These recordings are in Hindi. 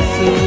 Yesu,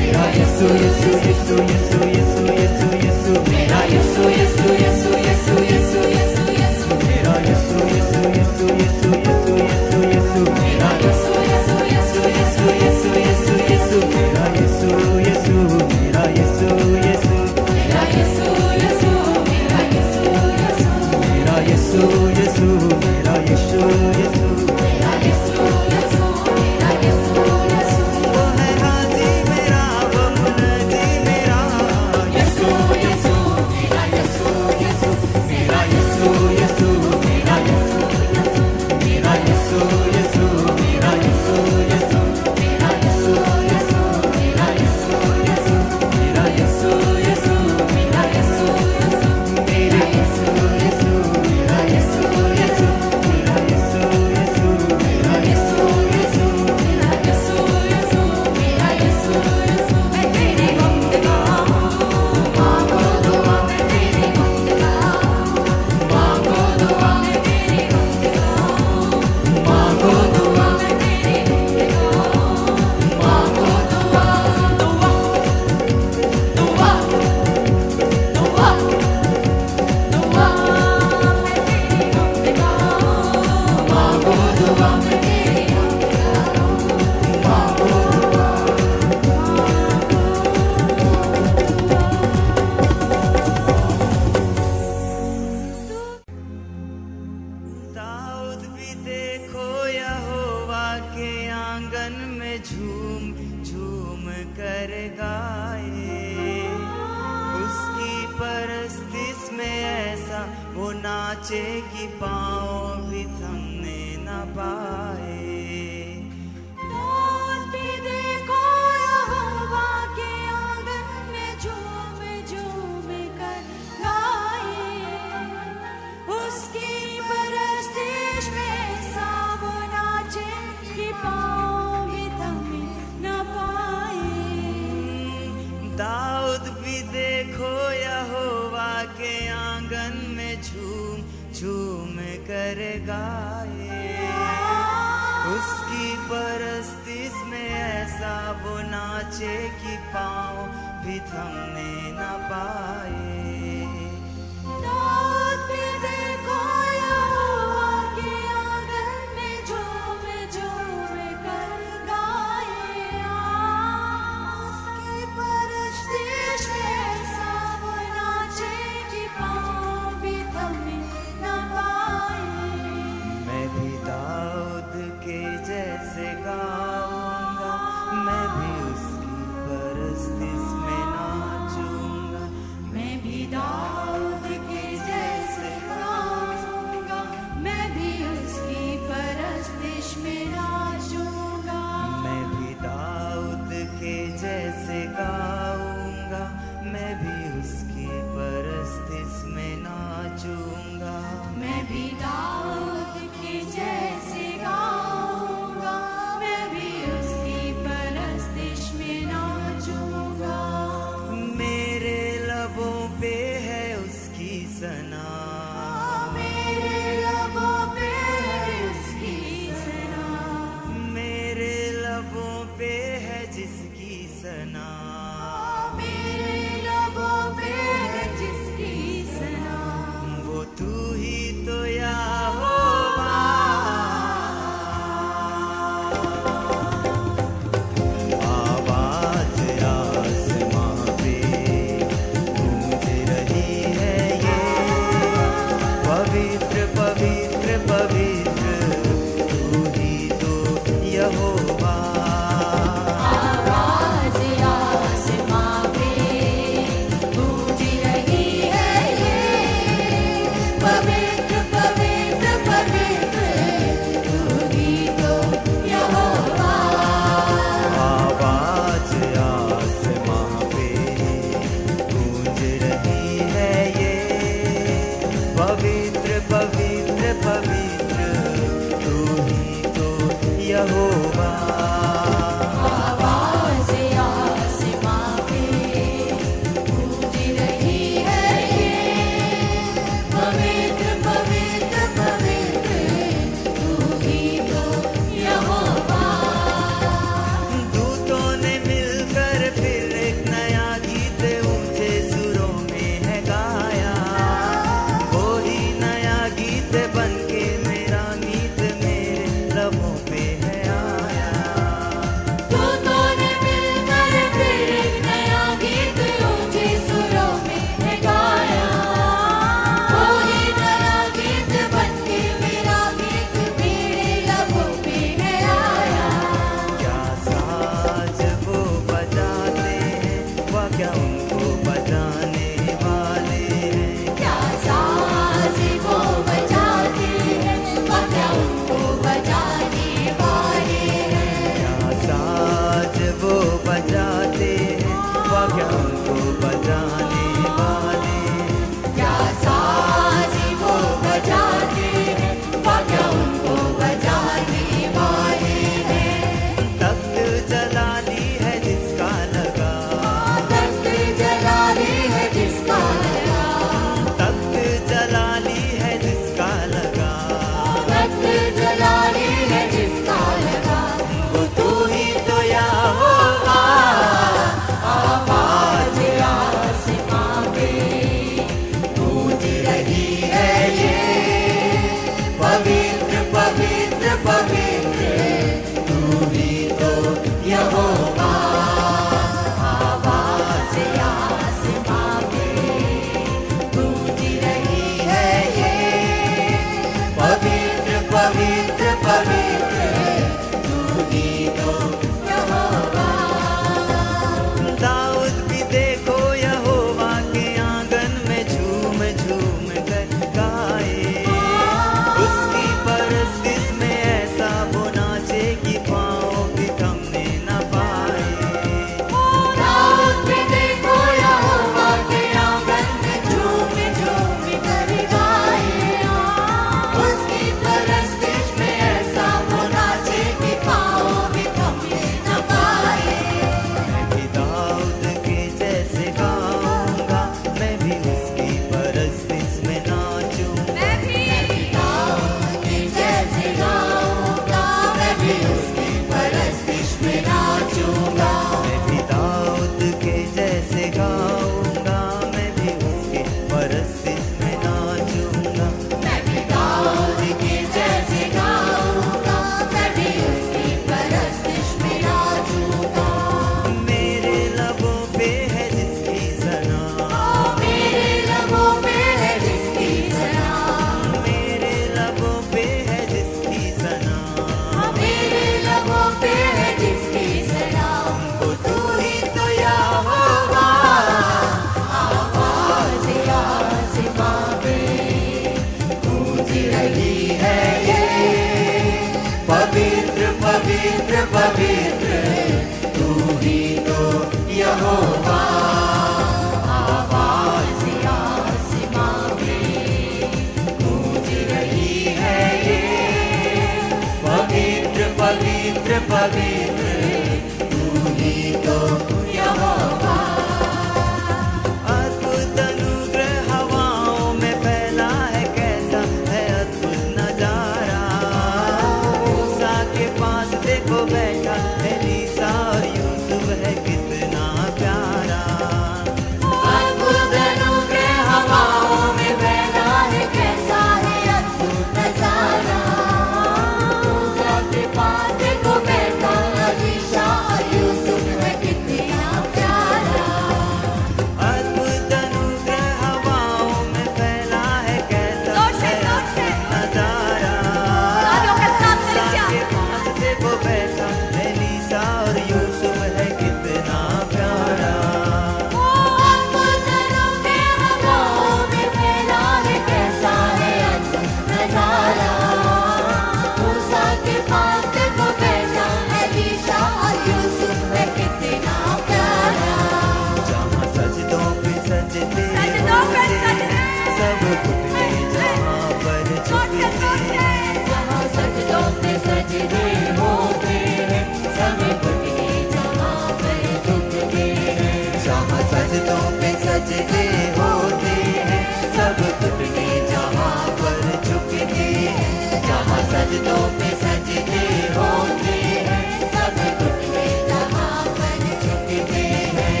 सब घुटने जहाँ पर झुकते हैं, जहाँ सजदों पे सजदे होते हैं, सब घुटने जहाँ पर झुकते हैं। जहाँ सजदों पे सजदे होते हैं, सब घुटने जहाँ पर झुकते हैं, जहाँ सजदों पे सजदे होते हैं, सब घुटने जहाँ पर झुकते हैं।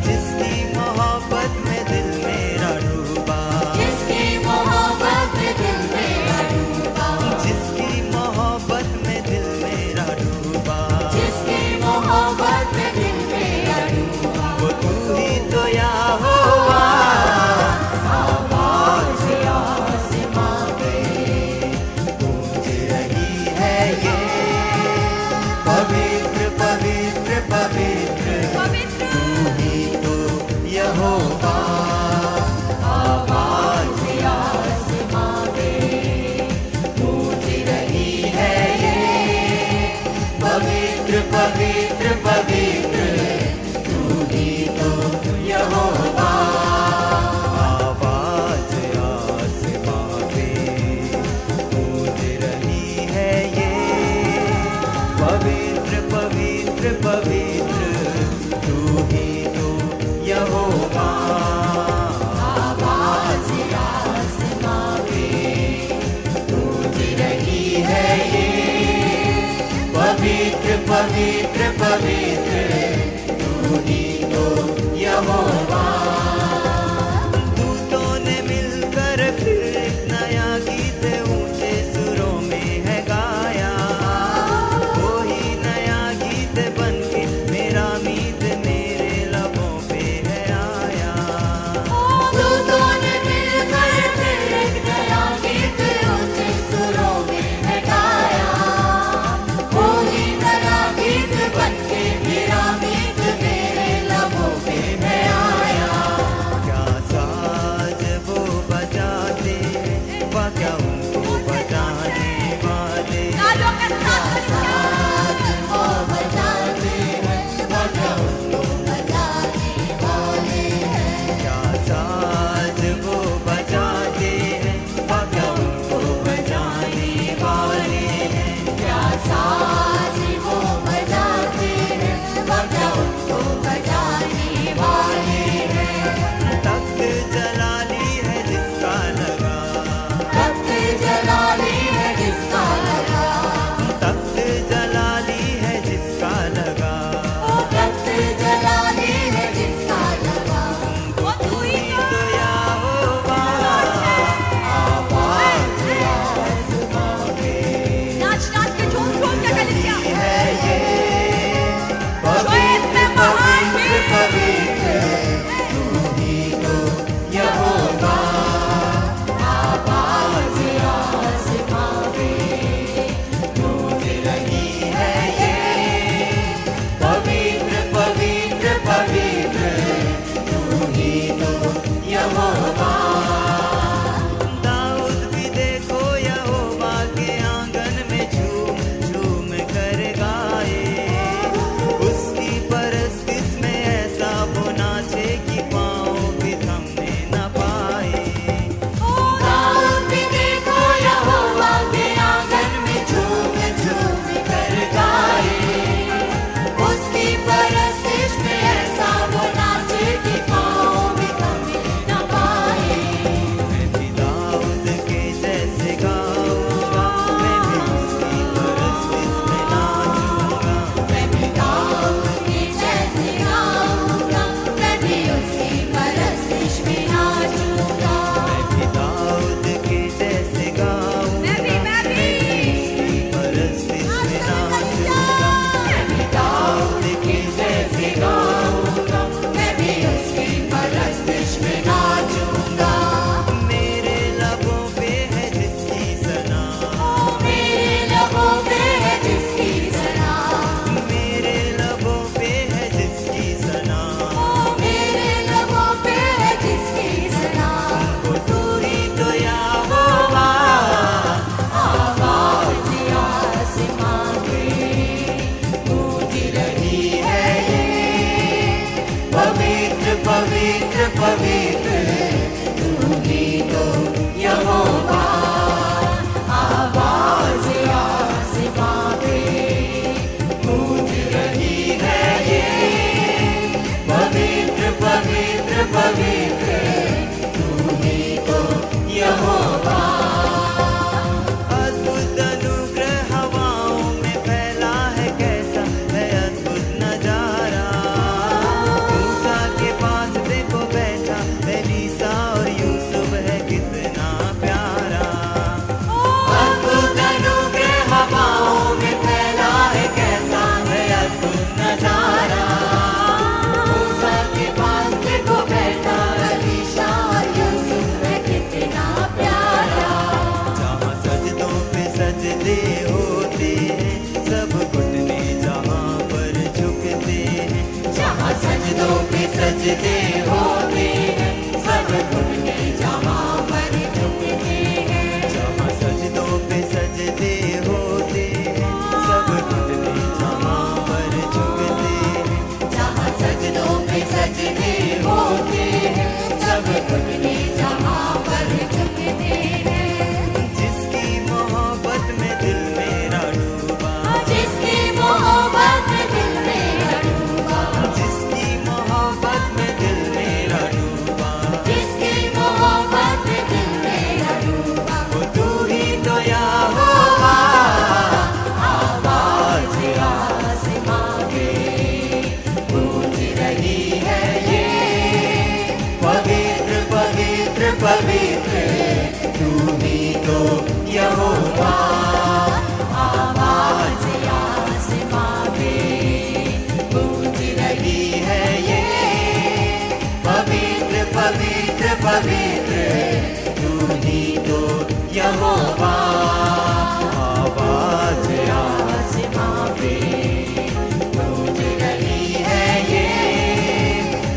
जिसकी मोहब्बत में दिल मेरा डूबा, जिसकी मोहब्बत में दिल मेरा डूबा, जिसकी मोहब्बत में दिल मेरा डूबा, जिसकी मोहब्बत में दिल मेरा डूबा, वो तू ही तो यहोवा। आवाज़ आसमां पे गूंज रही है ये, पवित्र पवित्र पवित्र तू ही तो यहोवा। आवाज़ आसमां पे गूंज रही है ये, पवित्र पवित्र पवित्र तू ही तो यहोवा। आवाज़ आसमां पे गूंज रही है ये, पवित्र पवित्र पवित्र तू ही तो यहोवा। आवाज़ आसमां पे गूंज रही है ये, पवित्र पवित्र पवित्र तू ही तो यहोवा। दूतों ने मिलकर फिर एक नया गीत ऊंचे सुरों में है गाया, वही नया गीत बन के मेरा मीत मेरे लबों पे है आया। दूतों ने मिलकर फिर एक नया गीत ऊंचे सुरों में है गाया, वही नया गीत बनके मेरा मीत मेरे लबों पे है आया। क्या साज वो बजाते हैं, वा क्या उनको बजाने वाले। साज वो बजाते हैं, बजा उनको बजाने वाले हैं। क्या साज वो बजाते हैं, वा क्या उनको बजाने वाले हैं। क्या साज वो बजाते हैं, बजा उनको बजाने वाले हैं। तख्त जलाली है जिसका लगा, तख्त जलाली है जिसका लगा, तख्त जलाली है जिसका लगा, तख्त जलाली है जिसका लगा। वो तू ही तो यहोवा। आवाज़ आसमां पे है ये, पवित्र पवित्र पवित्र तू ही तो यहोवा। आवाज़ आसमां पे गूंज रही है ये, पवित्र पवित्र पवित्र तू ही तो यहोवा। दाऊद भी देखो यहोवा के आंगन में झूम झूम कर गाए, उसकी परस्तिश में ऐसा वो नाचे कि पाँव भी थमने न पाए। दाऊद भी देखो यहोवा के आंगन में झूम झूम कर गाए, उसकी परस्तिश में ऐसा वो नाचे कि पाँव भी थमने न पाए। मैं भी दाऊद के जैसे गाऊंगा, मैं भी उसकी परस्तिश में नाचूंगा। मैं भी दाऊद के जैसे गाऊंगा, मैं भी उसकी परस्तिश में नाचूंगा। मैं भी दाऊद के जैसे गाऊंगा, मैं भी उसकी परस्तिश में नाचूंगा। मैं भी दाऊद के जैसे गाऊंगा, मैं भी उसकी परस्तिश में नाचूंगा। मेरे लबों पे है जिसकी सना, मेरे लबों पे है जिसकी सना, मेरे लबों पे है जिसकी सना, मेरे लबों पे है जिसकी सना। वो तू ही तो यहोवा। आवाज़ आसमां पे गूंज रही है ये, पवित्र पवित्र पवित्र पवित्र, तू ही तो यहोवा। आवाज आसमां पे गूंज रही है ये,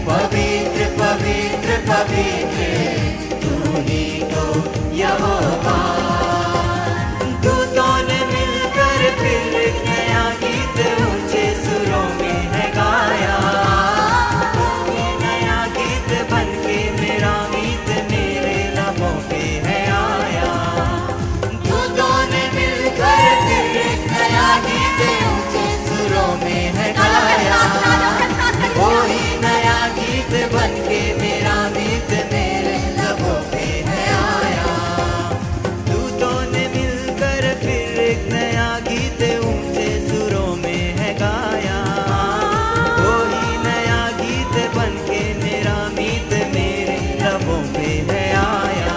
पवित्र पवित्र पवित्र, तू ही तो यहोवा। दूतों ने मिलकर फिर एक नया गीत ऊंचे सुरों में है गाया। ये नया गीत बनके मेरा मीत मेरे लबों पे है आया। दूतों ने मिलकर फिर एक नया गीत ऊंचे सुरों में है गाया। वही नया गीत बनके मेरा मीत मेरे लबों पे है आया। दूतों ने मिलकर फिर एक नया गीत ऊंचे सुरों में है गाया। वही नया गीत बनके मेरा मीत मेरे लबों पे है आया।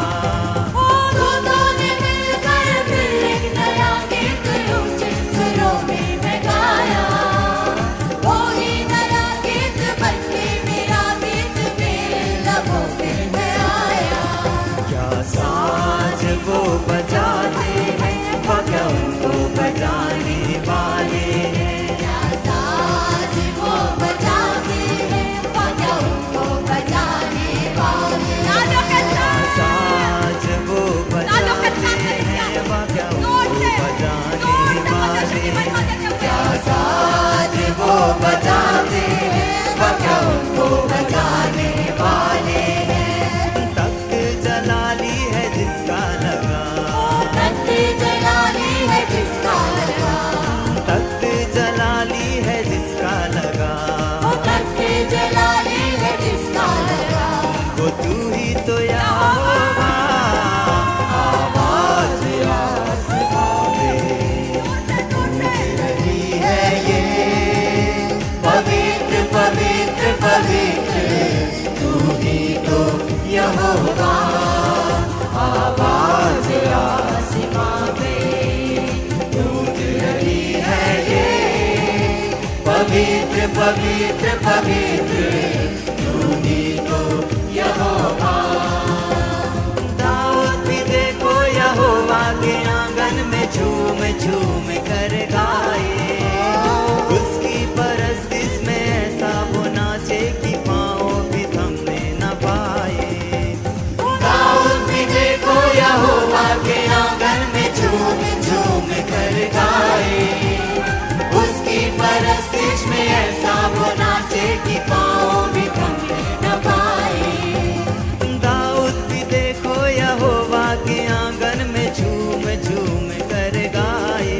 दूतों ने मिलकर फिर एक नया गीत ऊंचे सुरों में है गाया। वही नया गीत बनके मेरा गीत मेरे लबों पे है आया। क्या साज वो बजाते हैं, क्या उनको बजाने वाले हैं। क्या साज वो बजाते हैं, क्या उनको बजाने वाले हैं। साज वो बजाते हैं, क्या उनको बजाने वाले हैं। क्या साज वो बजाते हैं, क्या उनको बजाने वाले हैं। तख्त जलाली है जिसका लगा, तख्त जलाली है जिसका लगा, तख्त जलाली है जिसका लगा। तख्त जलाली है जिसका लगा। वो तू ही तो यहोवा। आवाज आसमां पे गूंज रही है ये, पवित्र पवित्र पवित्र, तू ही तो यहोवा। आवाज आसमां पे गूंज रही है ये, पवित्र पवित्र पवित्र, तू ही तो यहोवा। दाऊद भी देखो यहोवा के आंगन में झूम झूम कर गाए। उसकी परस्तिश में ऐसा वो नाचे कि पाँव भी थमने न पाए। दाऊद भी देखो यहोवा के आंगन में झूम झूम कर गाए। उसकी परस्तिश में ऐसा वो नाचे कि पाँव भी थमने न पाए। दाऊद भी देखो यहोवा के आंगन में झूम झूम कर गाए।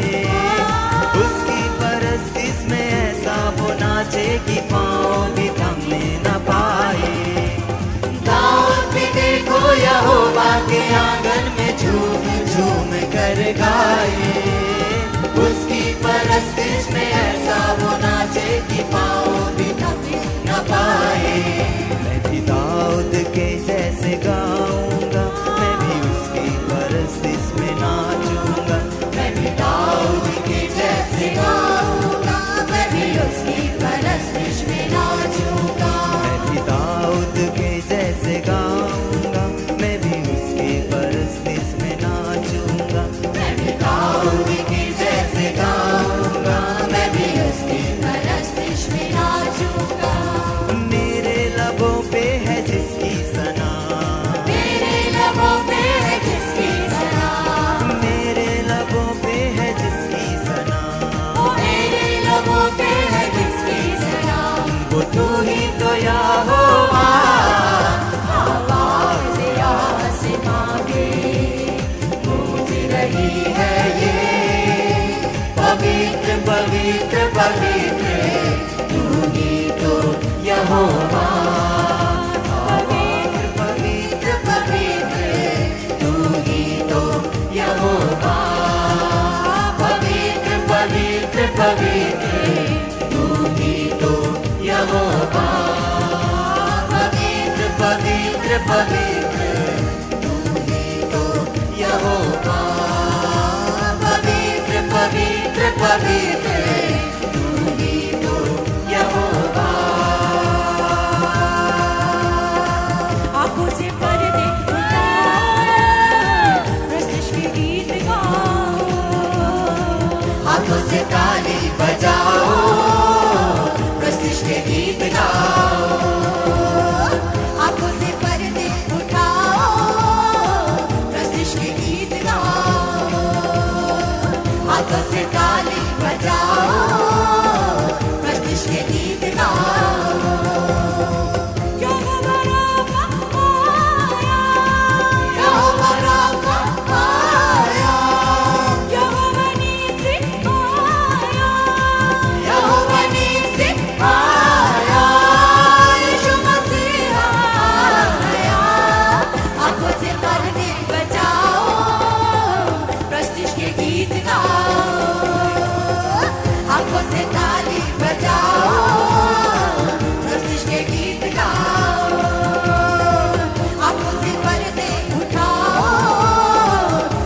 उसकी परस्तिश में ऐसा वो नाचे कि पाँव भी थमने न पाए। दाऊद भी देखो यहोवा के आंगन में झूम झूम कर गाए। उसकी परस्तिश में ऐसा वो नाचे कि पाँव भी थमने न पाए। मैं भी दाऊद के जैसे गाऊंगा, मैं भी उसकी परस्तिश में नाचूंगा। मैं भी दाऊद के जैसे गाऊंगा, मैं भी उसकी परस्तिश में नाचूंगा। मैं भी दाऊद के जैसे गाऊंगा, मैं भी उसकी परस्तिश में नाचूंगा। मैं भी दाऊद के जैसे गाऊंगा, मैं भी उसकी परस्तिश में नाचूंगा। मेरे लबों पे है जिसकी सना, बजाओ, प्रस्तिश के गीत गाओ। यहोवा राफा आया, यहोवा राफा आया, यहोवा नीसी आया, यहोवा नीसी आया, यीशु मसीह आया। आंखों से पर्दे बचाओ, प्रस्तिश के गीत गाओ। आंखों से ताली बजाओ, प्रस्तिश के गीत गाओ। आंखों से पर्दे उठाओ,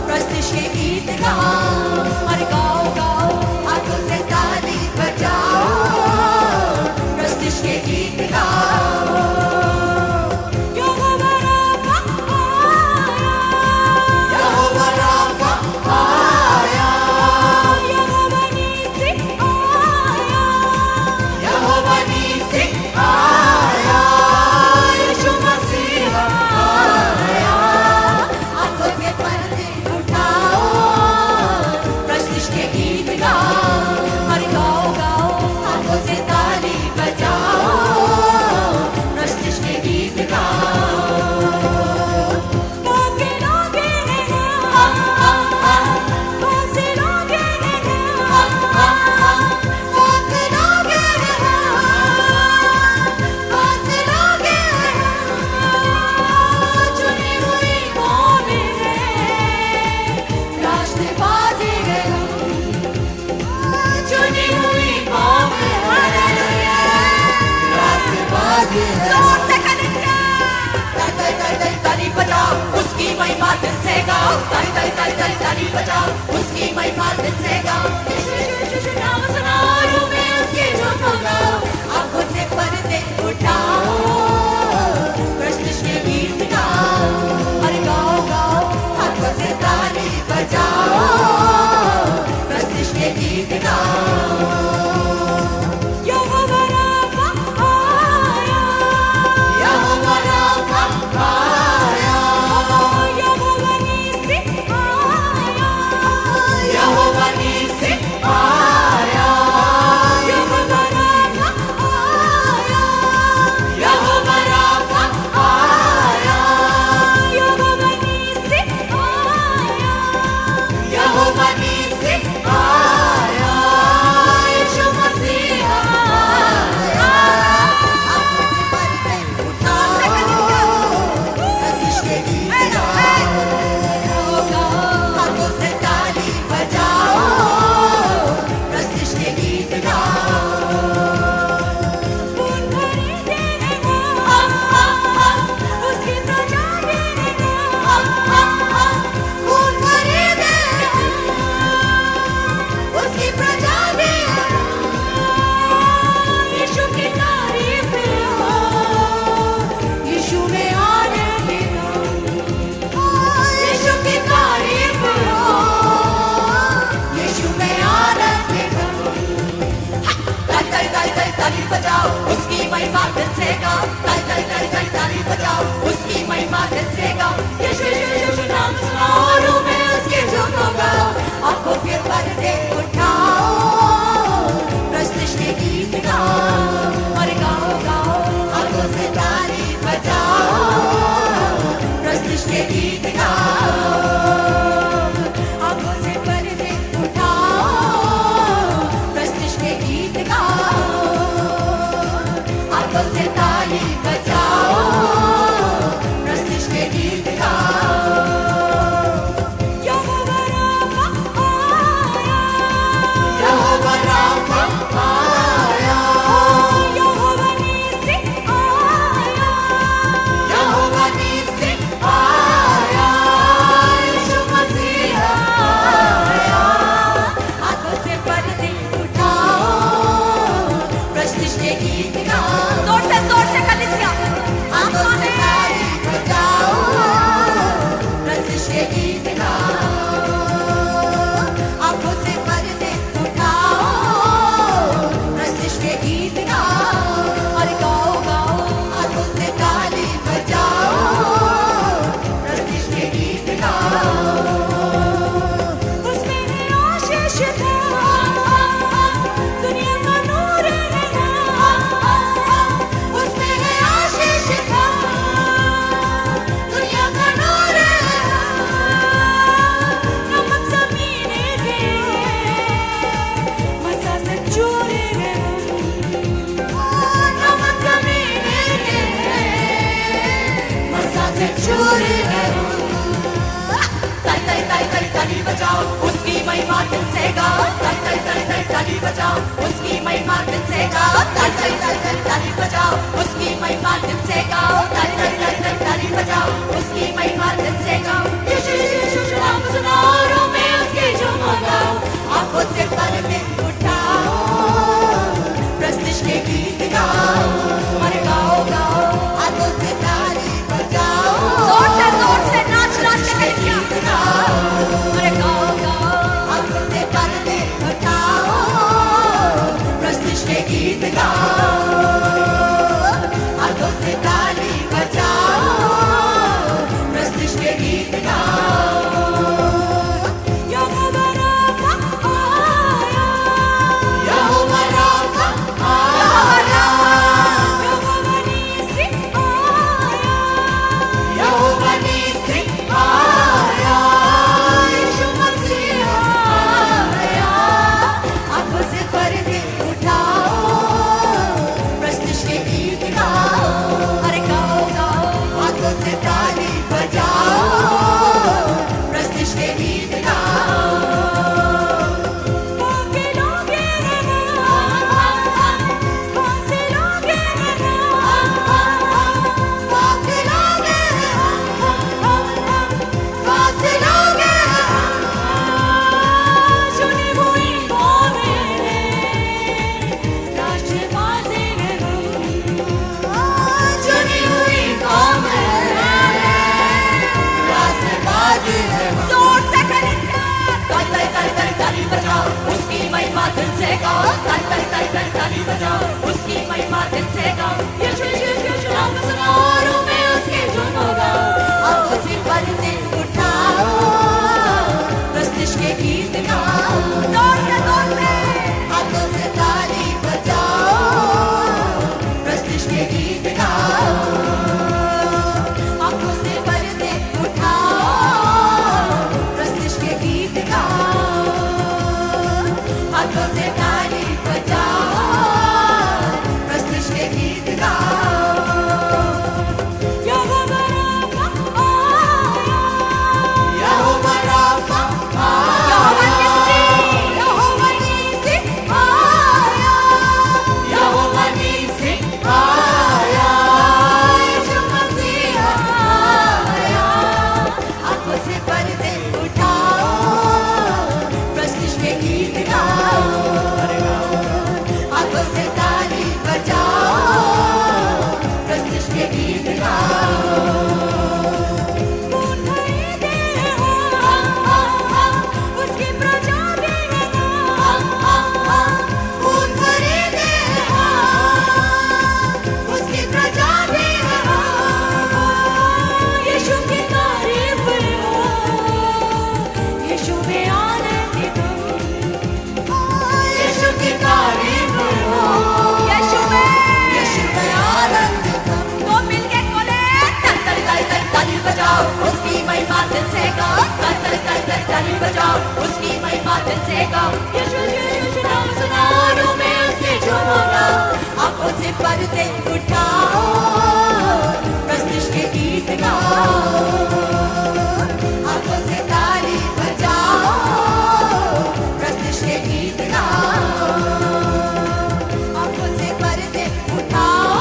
प्रस्तिश के गीत गाओ। और गाओ गाओ, आंखों से ताली बजाओ, प्रस्तिश के गीत गाओ। यहोवा राफा आया, यहोवा राफा आया, यहोवा नीसी आया, यहोवा नीसी आया, यीशु मसीह आया। आंखों के पर्दे उठाओ, प्रस्तिश के गीत गाओ। और गाओ गाओ, आंखों से ताली बजाओ, प्रस्तिश के गीत गाओ। लोगे लोगे कौसे लोगे कौसे लोगे कौसे लोगे चुनी हुई मोमिन राष्ट्रवादी है हम, चुनी हुई मोमिन राष्ट्रवादी है। जोर से करेंगे, ताली ताली ताली बजाओ, उसकी महिमा दिल से गाओ। ताली ताली ताली ताली ताली बजाओ, उसकी महिमा दिल से गाओ। यीशु यीशु यीशु नाम सुनाओ, रूह में उसके झूम गाओ। आंखों से पर्दे उठाओ, प्रस्तिश के गीत गाओ। और गाओ गाओ, आंखों से ताली बजाओ, प्रस्तिश के गीत गाओ। यहोवा राफा आया, यहोवा राफा आया, यहोवा नीसी आया, यहोवा नीसी आया, यहोवा राफा आया, यहोवा राफा आया, यहोवा नीसी आया, यहोवा नीसी आया, यीशु मसीह आया। आंखों से पर्दे उठाओ, प्रस्तिश के गीत गाओ। आंखों से ताली बजाओ, प्रस्तिश के गीत गाओ। खून खरीदे उसकी प्रजा देने, खून खरीदे उसकी प्रजा देने। यीशु की तारीफ हो, यीशु में आनंद लो। यीशु की तारीफ हो, यीशु में आनंद लो। ताली ताली ताली ताली ताली बजाओ, उसकी महिमा दिल से गाओ। ताली ताली ताली ताली ताली बजाओ, उसकी महिमा दिल से गाओ। यीशु यीशु यीशु नाम सुनाओ, रूह में उसके झूम गाओ। आंखों के पर्दे उठाओ, प्रस्तिश के गीत गाओ। और गाओ गाओ, आंखों से ताली बजाओ, प्रस्तिश के गीत गाओ। आंखों से पर्दे उठाओ, प्रस्तिश के गीत गाओ। आंखों से ताली बजाओ, प्रस्तिश के गीत गाओ। यहोवा राफा आया, यहोवा राफा आया, यहोवा नीसी आया, यहोवा नीसी आया, बजाओ, उसकी महिमा दिल से गाओ, ताली बजाओ, उसकी महिमा दिल से गाओ, ताली बजाओ, उसकी महिमा दिल से गाओ, ताली बजाओ, उसकी महिमा दिल से गाओ। यीशु यीशु नाम सुनो, में उसके झूम गाओ, आंखों से पर्दे उठाओ, प्रस्तिश के गीत गाओ, अरे गाओ गाओ, हाथों से ताली बजाओ, जोर से नाच नाच के गीत गाओ, अरे गाओ गाओ, हाथों से पर्दे उठाओ, प्रस्तिश के गीत गाओ, हाथों से ताली बजाओ, प्रस्तिश के गीत गाओ। यहोवा राफा आया, यहोवा राफा आया, यहोवा नीसी आया, यहोवा नीसी आया, यीशु मसीह आया। आंखों से पर्दे उठाओ, प्रस्तिश के गीत गाओ, अरे गाओ गाओ, हाथों से ताली बजाओ, प्रस्तिश के गीत गाओ। बाकी लोग बाकी लोग बाकी लोग बाकी लोग सुनी हुई मेरे राष्ट्र बाजे सुनी हुई राष्ट्र बाजे जोर से ताली बजाओ, उसकी महिमा दिल से गाओ, ताली बजाओ, उसकी महिमा दिल से गाओ। यीशु यीशु नाम सुनो, में उसके झूम गाओ, आंखों से पर्दे उठाओ, प्रस्तिश के गीत गाओ, जोर से हाथों से ताली बजाओ, प्रस्तिश के गीत गाओ, आंखों से पर्दे उठाओ, प्रस्तिश के गीत गाओ, हाथों से ताली बजाओ, प्रस्तिश के गीत गाओ। यहोवा राफा आया, यहोवा राफा आया, यहोवा नीसी आया, यहोवा नीसी आया, यीशु मसीह आया। आंखों से पर्दे उठाओ, प्रस्तिश के गीत गाओ, हाथों से ताली बजाओ, प्रस्तिश के गीत गाओ। खून खरीदे उसकी प्रजा भी खून खरीदे उसकी प्रजा भी यीशु की तारीफ हो, यीशु में आनंदित हो, यीशु की तारीफ हो, यीशु में आनंदित हो। तो मिलके बोले ताली बजाओ, उसकी महिमा दिल से गाओ, ताली बजाओ, उसकी महिमा दिल से गाओ। यीशु यीशु नाम सुनो, में उसके झूम गाओ, आंखों से पर्दे उठाओ, प्रस्तिश के गीत गाओ, हाथों से ताली बजाओ, प्रस्तिश के गीत गाओ, आंखों से पर्दे उठाओ,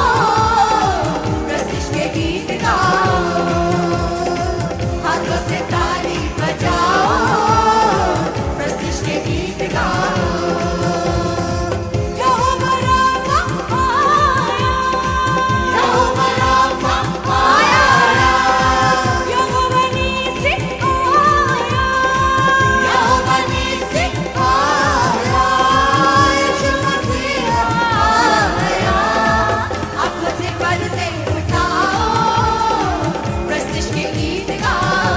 प्रस्तिश के गीत गाओ, हाथों से ताली बजाओ, प्रस्तिश के गीत गाओ। यहोवा राफा आया, यहोवा राफा आया, यहोवा नीसी आया, यहोवा नीसी आया, यीशु मसीह आया। आंखों से पर्दे उठाओ, प्रस्तिश के गीत गाओ,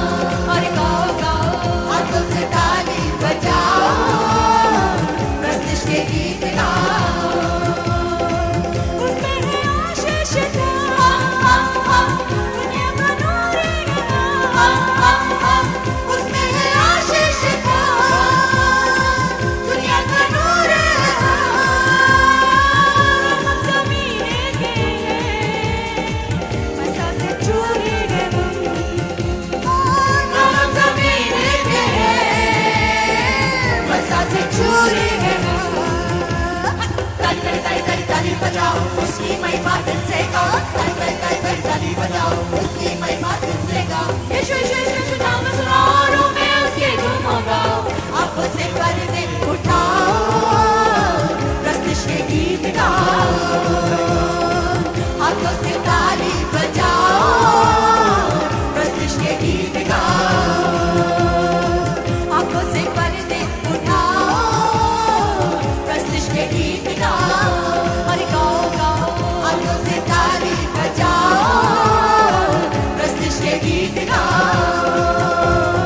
गाओ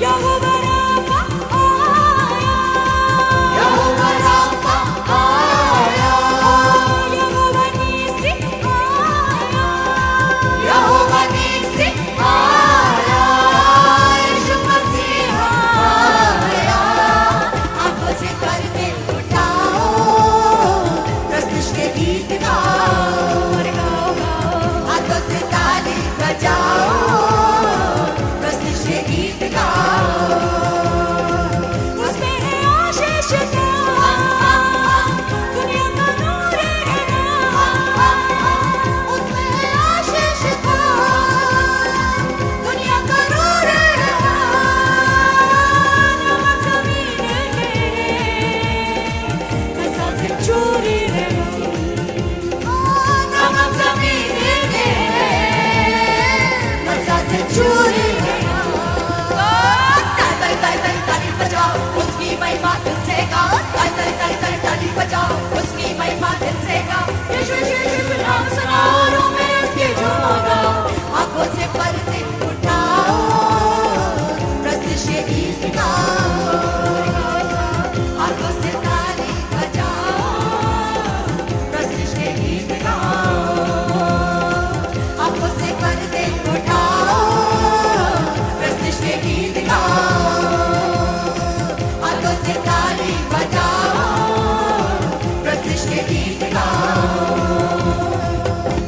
यहोवा राफा आया यहोवा राफा आया यहोवा नीसी आया यहोवा नीसी आया यीशु मसीह आया आंखों से करके उठाओ प्रस्तुत के गीत गाओ हाथों से ताली बजाओ प्रस्तुत के गीत गाओ उसमें है आशीष का दुनिया का नूर है उसमें है आशीष का दुनिया का नूर है नमक जमीन के साथ चोरी है नमक जमीन के साथ चोरी है ताली बजाओ उसकी महिमा दिल से गाओ ताली बजाओ उसकी महिमा दिल से गाओ यीशु यीशु नाम सुनाओ रूह में उसके झूमो गाओ आंखों से पर्दे उठाओ प्रस्तुत के गीत गाओ आंखों से ताली बजाओ प्रस्तुत के गीत गाओ आंखों से पर्दे उठाओ प्रस्तुत के गीत गाओ हाथों से ताली बजाओ प्रस्तुत के गीत गाओ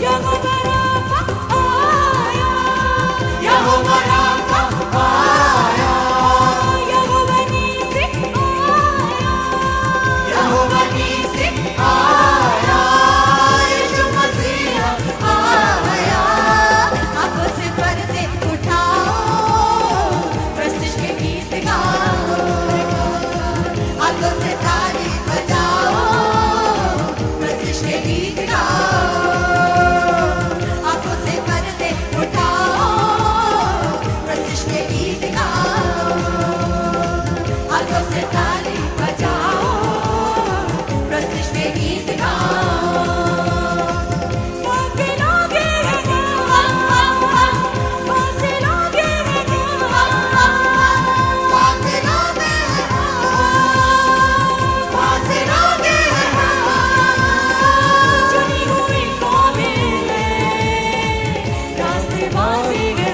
यहोवा राफा आया यहोवा राफा आया यहोवा नीसी आया यहोवा नीसी आया यीशु मसीह आया आंखों से पर्दे उठाओ प्रस्तुत के गीत गाओ हाथों से ताली बजाओ प्रस्तुत के गीत गाओ आंखों से पर्दे उठाओ प्रस्तुत के गीत गाओ हाथों से ताली बजाओ प्रस्तुत के गीत गाओ बाकी लोगे बाकी लोगे बाकी लोगे बाकी लोगे चुनी हुई कौमें रास्ते बाजी है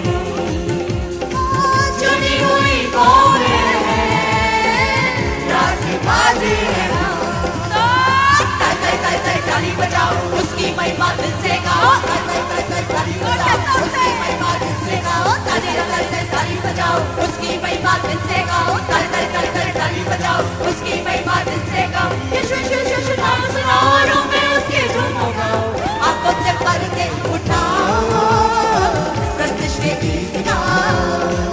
चुनी हुई कौमें रास्ते बाजी है ताली बजाओ उसकी महिमा दिल से गाओ ताली बजाओ उसकी महिमा दिल से गाओ ताली बजाओ उसकी महिमा दिल से गाओ ताली बजाओ उसकी महिमा दिल से गाओ यीशु यीशु नाम सुनाओ रूह में उसके झूमो गाओ आंखों से पर्दे उठाओ प्रस्तुत के गीत गाओ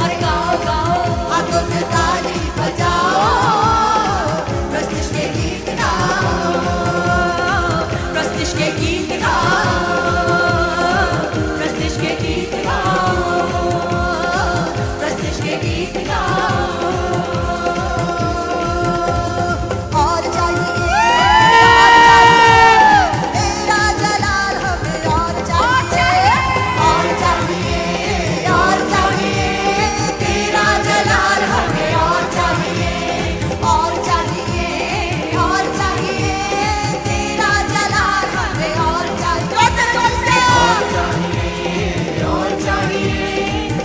और गाओ गाओ हाथों से ताली बजाओ प्रस्तुत के गीत गाओ प्रस्तुत के गीत गाओ प्रस्तुत के गीत गाओ प्रस्तुत के गीत गाओ और चाहिए तेरा जलाल हमें और चाहिए और चाहिए और चाहिए तेरा जलाल हमें और चाहिए और चाहिए और चाहिए तेरा जलाल हमें और चाहिए और चाहिए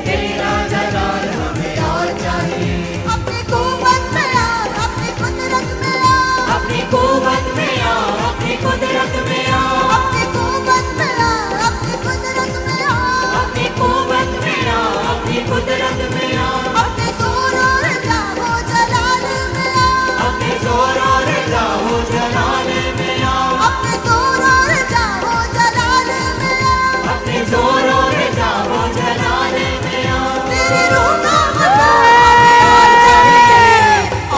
तेरा जलाल हमें और चाहिए अपनी कुव्वत में आ अपनी कुदरत में आ अपनी कुव्वत में आ अपनी कुदरत में आ अपनी कुव्वत में आ अपनी कुदरत में आ अपनी कुव्वत में आ अपनी कुदरत में आ अपने जोर और जाहो जलाल में आ अपने जोर और जाहो जलाल में आ अपने जोर और जाहो जलाल में आ अपने जोर और जाहो जलाल में आ तेरी रूह का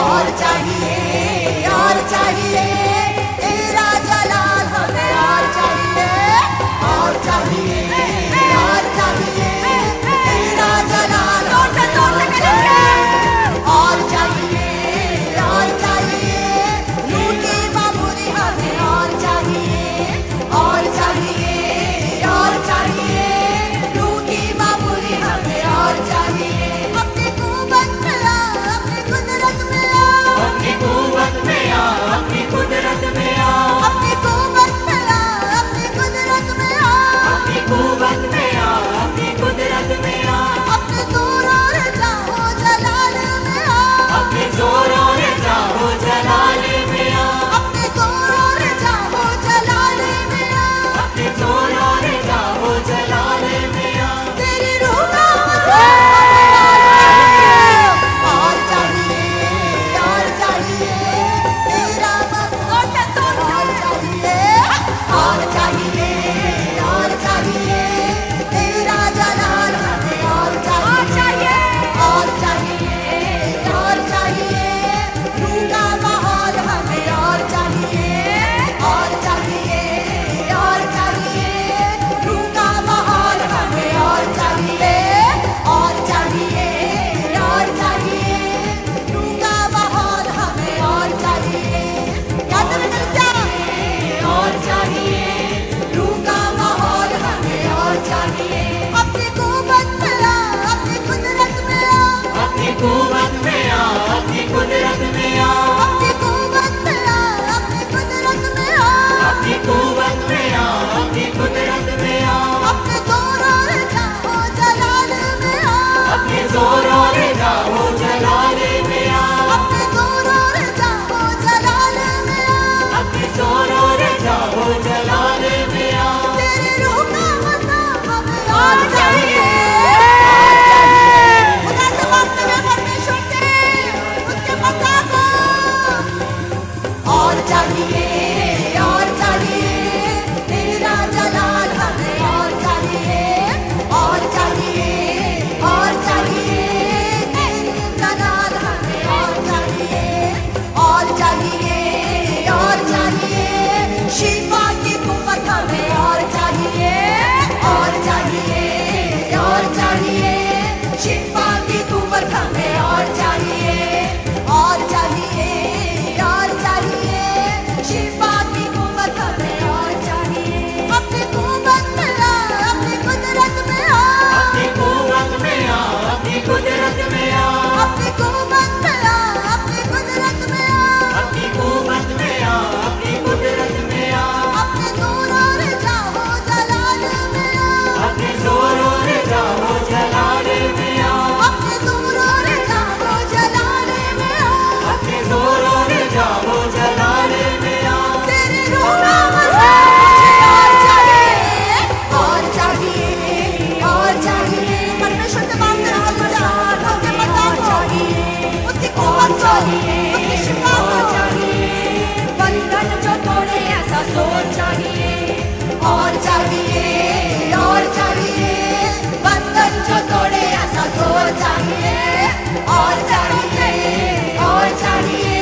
और चाहिए और चाहिए तेरा जलाल हमें और चाहिए और चाहिए तेरा जलाल शिफा की कुव्वत हमें और चाहिए, और चाहिए, और चाहिए, शिफा की कुव्वत हमें और चाहिए। अपनी कुव्वत में आ, अपनी कुदरत में आ, अपनी कुव्वत में आ, अपनी कुदरत में आ, अपनी कुव्वत में आ, अपनी कुदरत में आ, अपनी कुव्वत में आ, अपनी कुदरत में आ, अपने नूर और जाहो जलाल में आ, अपने जोर और जाहो जलाले में आ, अपने नूर और जाहो जलाल में आ, अपने जोर और जाहो जलाले में आ। तेरी रूह का मज़ा मुझे और चाहिए, और चाहिए, और चाहिए। परमेश्वर के मांगते रहो तुझे, उसके पता चाहिए, उसकी कुव्वत चाहिए, उसकी शिफा चाहिए। बंधन जो तोड़े ऐसा सोच चाहिए, और चाहिए, और चाहिए। बंधन जो तोड़े ऐसा सोच चाहिए, और चाहिए, और चाहिए।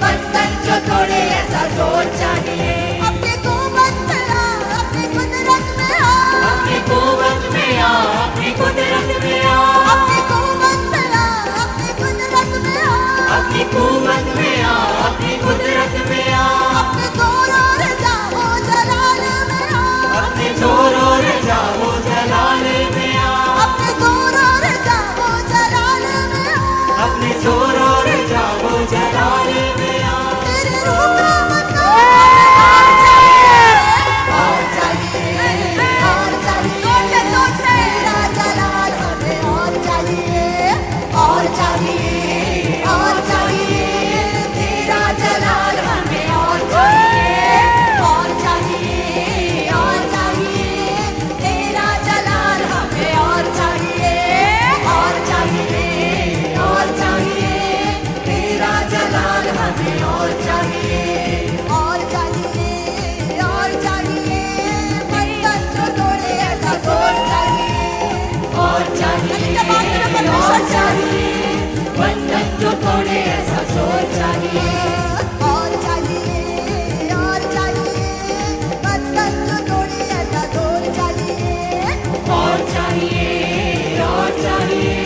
बंधन जो तोड़े ऐसा सोच चाहिए। अपनी कुव्वत में आ, अपनी कुदरत में आ, अपनी कुव्वत में आ, अपनी कुदरत में आ, अपनी कुव्वत में आ, अपनी कुदरत में आ, अपनी कुव्वत में आ, अपनी कुदरत में आ, अपने जोर और जाहो जलाल में आ, अपने जोर और जाहो जलाले में आ, अपने जोर और जाहो जलाल में आ। अपने जोर और जाहो जलाले में आ। तेरी रूह का मतलब हमें और चाहिए, और चाहिए, और चाहिए। तेरा जलाल हमें और चाहिए, और चाहिए, और चाहिए। तेरा जलाल हमें और चाहिए, और चाहिए, और चाहिए। तेरा जलाल हमें और चाहिए, और चाहिए, और चाहिए। तेरा जलाल हमें और चाहिए, और चाहिए, और चाहिए। बंधन जो तोड़े ऐसा जोर चाहिए, और चाहिए, और चाहिए। बंधन जो तोड़े ऐसा जोर चाहिए, और चाहिए, और चाहिए। बंधन जो तोड़े ऐसा जोर चाहिए, और चाहिए, और चाहिए।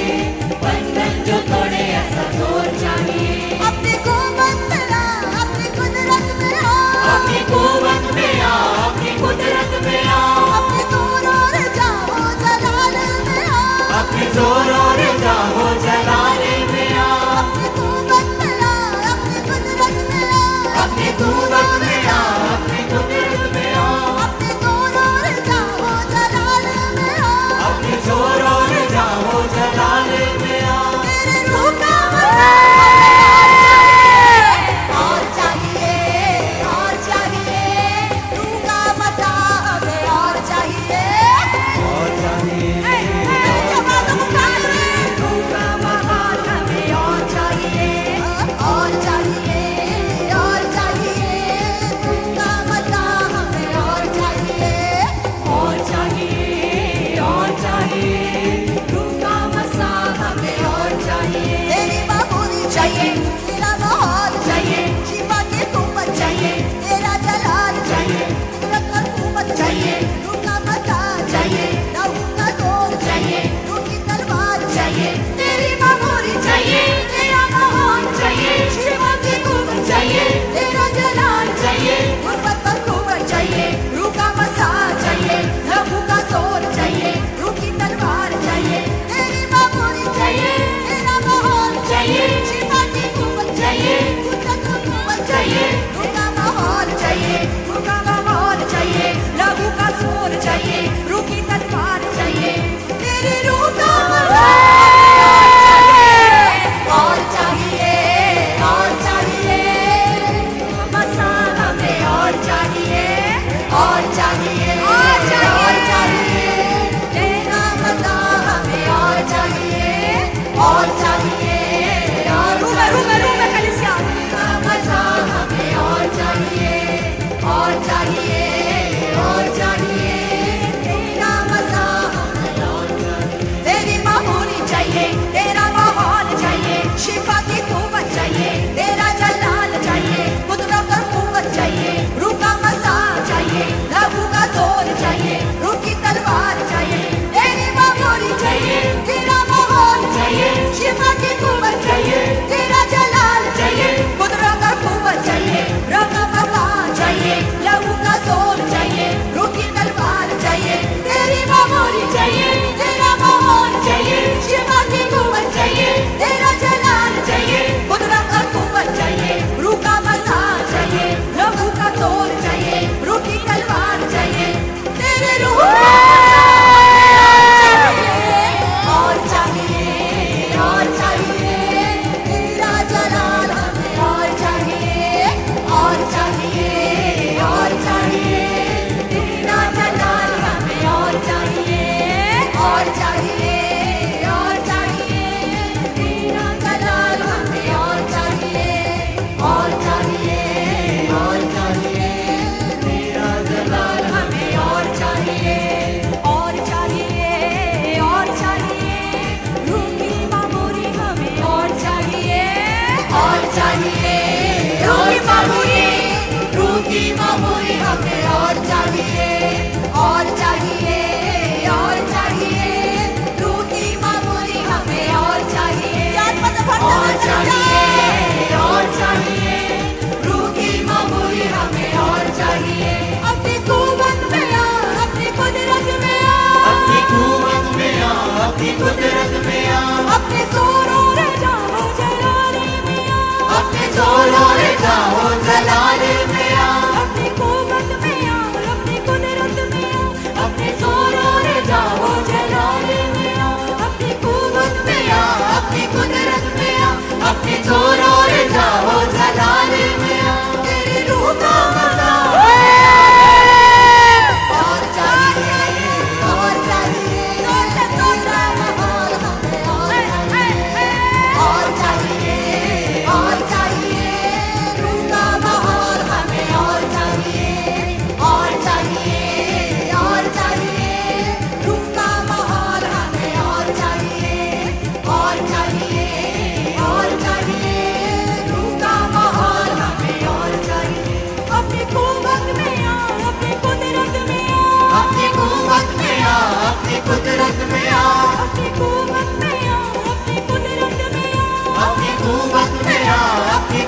बंधन जो तोड़े ऐसा जोर चाहिए। अपनी कुव्वत में आ, अपनी कुदरत में आ, अपनी कुव्वत में आ, अपनी कुदरत में आ, अपने नूर और जाहो जलाल में आ, अपने जोर और जाहो जलाले में आ, अपनी कुव्वत में आ, अपनी कुदरत में आ, अपनी कुव्वत में आ, अपनी कुदरत में आ, अपने नूर और जाहो जलाल में आ। अपने जोर और जाहो जलाले में आ। तेरी रूह का मज़ा हमें और चाहिए, और चाहिए। रूह का मज़ा हमें और चाहिए। और चाहिए, जवाब उठा ले। रूह का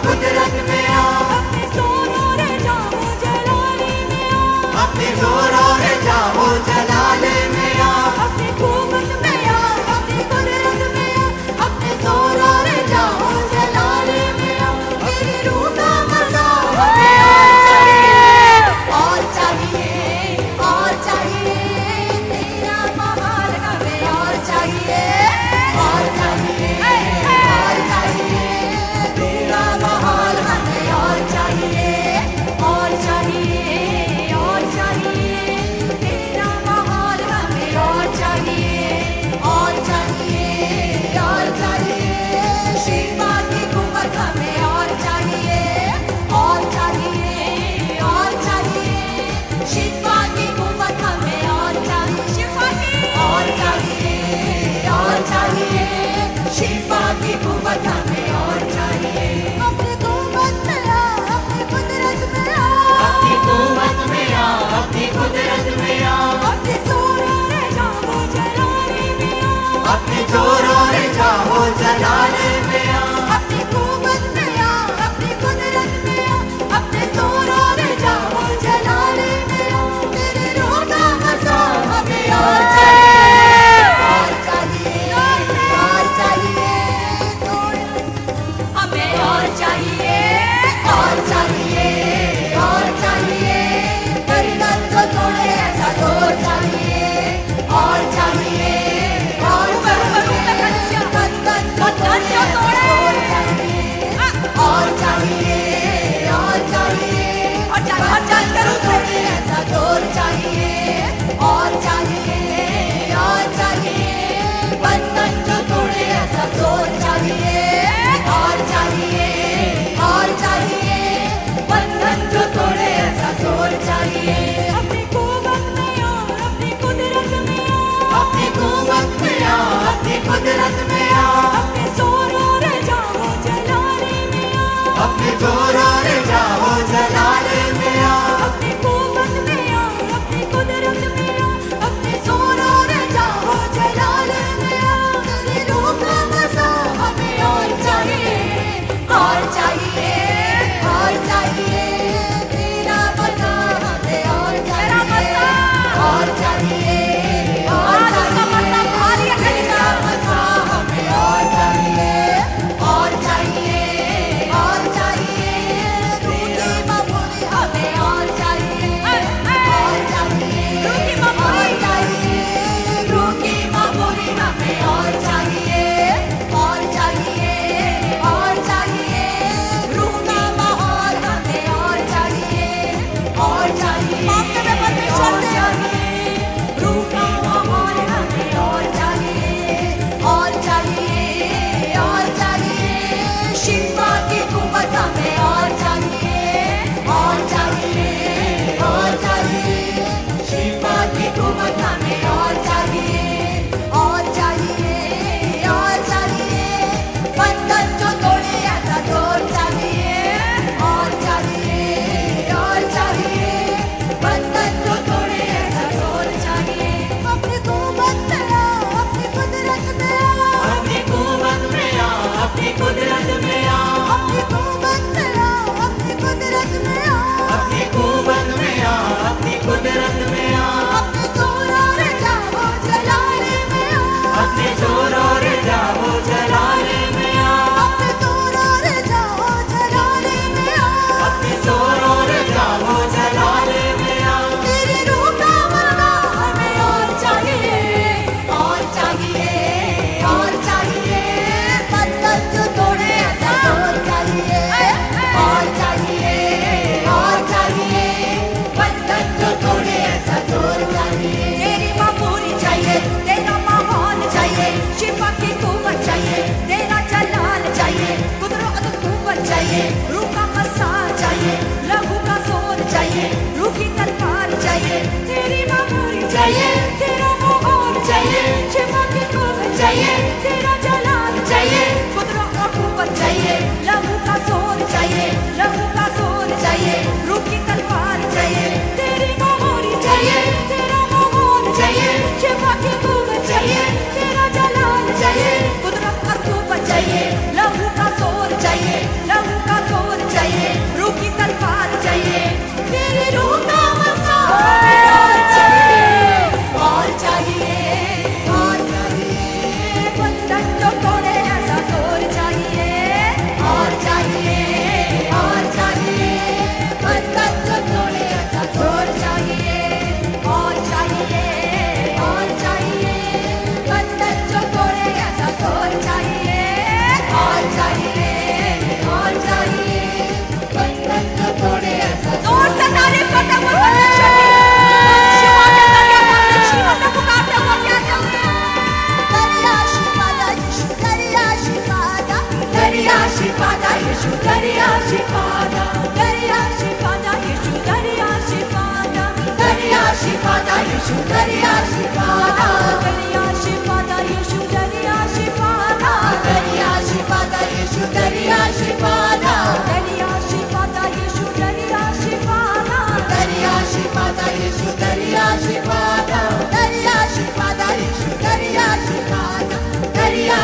कुदरत में आ, अपने जोर और जामो जलाले में आ, अपने जोर और जामो जलाले में आ, अपने कुवत में आ, अपनी कुदरत में आ, अपने जोर और जामो जलाले में आ, तेरी रूह का मज़ा हमें और चाहिए, और चाहिए, तेरा महाल हमें और चाहिए, और चाहिए, और चाहिए, तेरा महाल हमें और चाहिए, और चाहिए, और चाहिए, तेरा महाल